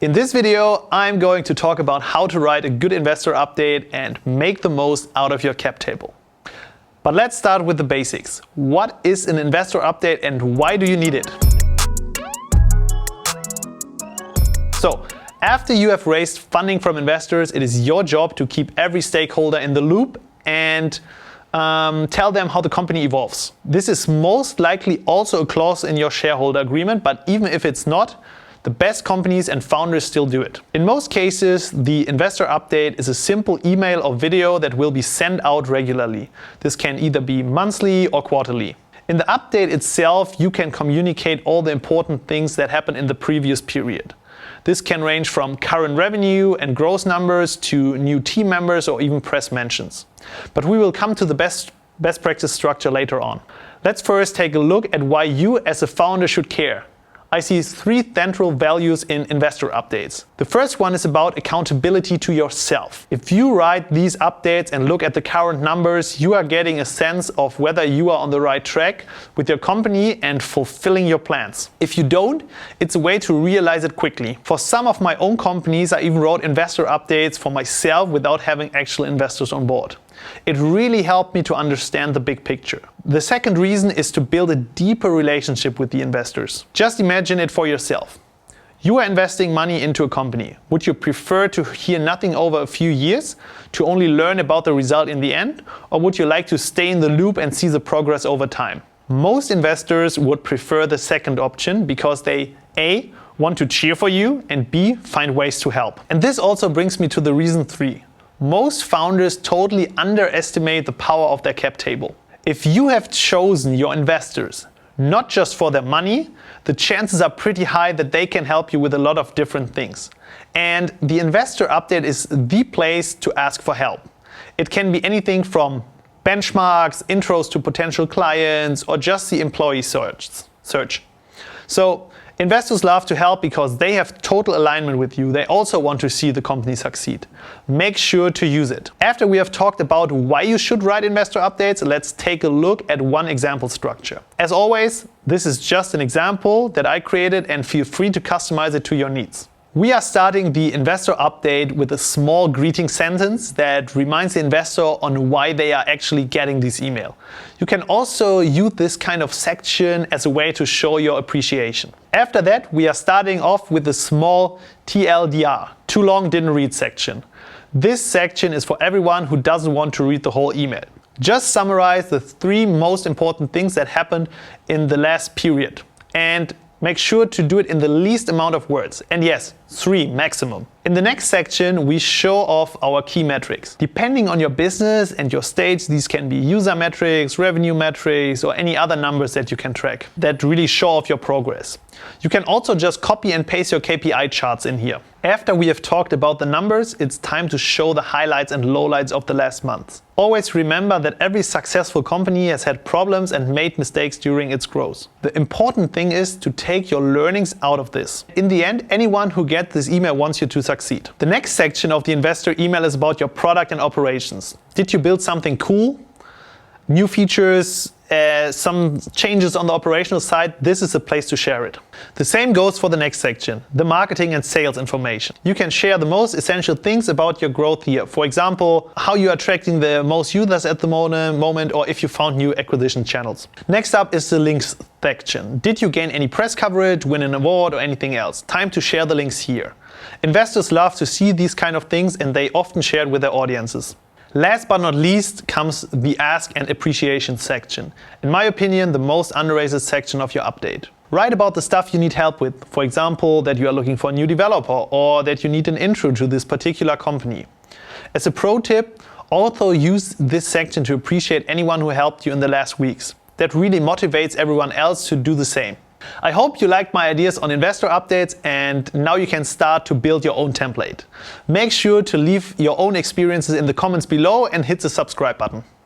In this video, I'm going to talk about how to write a good investor update and make the most out of your cap table. But let's start with the basics. What is an investor update and why do you need it? So, after you have raised funding from investors, it is your job to keep every stakeholder in the loop and tell them how the company evolves. This is most likely also a clause in your shareholder agreement, but even if it's not, the best companies and founders still do it. In most cases, the investor update is a simple email or video that will be sent out regularly. This can either be monthly or quarterly. In the update itself, you can communicate all the important things that happened in the previous period. This can range from current revenue and growth numbers to new team members or even press mentions. But we will come to the best practice structure later on. Let's first take a look at why you as a founder should care. I see three central values in investor updates. The first one is about accountability to yourself. If you write these updates and look at the current numbers, you are getting a sense of whether you are on the right track with your company and fulfilling your plans. If you don't, it's a way to realize it quickly. For some of my own companies, I even wrote investor updates for myself without having actual investors on board. It really helped me to understand the big picture. The second reason is to build a deeper relationship with the investors. Just imagine it for yourself. You are investing money into a company. Would you prefer to hear nothing over a few years, to only learn about the result in the end? Or would you like to stay in the loop and see the progress over time? Most investors would prefer the second option because they A, want to cheer for you, and B, find ways to help. And this also brings me to the reason 3. Most founders totally underestimate the power of their cap table. If you have chosen your investors not just for their money, the chances are pretty high that they can help you with a lot of different things. And the investor update is the place to ask for help. It can be anything from benchmarks, intros to potential clients, or just the employee search. So investors love to help because they have total alignment with you. They also want to see the company succeed. Make sure to use it. After we have talked about why you should write investor updates, let's take a look at one example structure. As always, this is just an example that I created and feel free to customize it to your needs. We are starting the investor update with a small greeting sentence that reminds the investor on why they are actually getting this email. You can also use this kind of section as a way to show your appreciation. After that, we are starting off with a small TLDR, too long didn't read section. This section is for everyone who doesn't want to read the whole email. Just summarize the 3 most important things that happened in the last period. And make sure to do it in the least amount of words. And yes, 3 maximum. In the next section, we show off our key metrics. Depending on your business and your stage, these can be user metrics, revenue metrics, or any other numbers that you can track that really show off your progress. You can also just copy and paste your KPI charts in here. After we have talked about the numbers, it's time to show the highlights and lowlights of the last month. Always remember that every successful company has had problems and made mistakes during its growth. The important thing is to take your learnings out of this. In the end, anyone who gets this email wants you to succeed. The next section of the investor email is about your product and operations. Did you build something cool? New features? Some changes on the operational side? This is a place to share it. The same goes for the next section, the marketing and sales information. You can share the most essential things about your growth here. For example, how you are attracting the most users at the moment, or if you found new acquisition channels. Next up is the links section. Did you gain any press coverage, win an award, or anything else? Time to share the links here. Investors love to see these kind of things and they often share it with their audiences. Last but not least comes the ask and appreciation section. In my opinion, the most underrated section of your update. Write about the stuff you need help with. For example, that you are looking for a new developer or that you need an intro to this particular company. As a pro tip, also use this section to appreciate anyone who helped you in the last weeks. That really motivates everyone else to do the same. I hope you liked my ideas on investor updates and now you can start to build your own template. Make sure to leave your own experiences in the comments below and hit the subscribe button.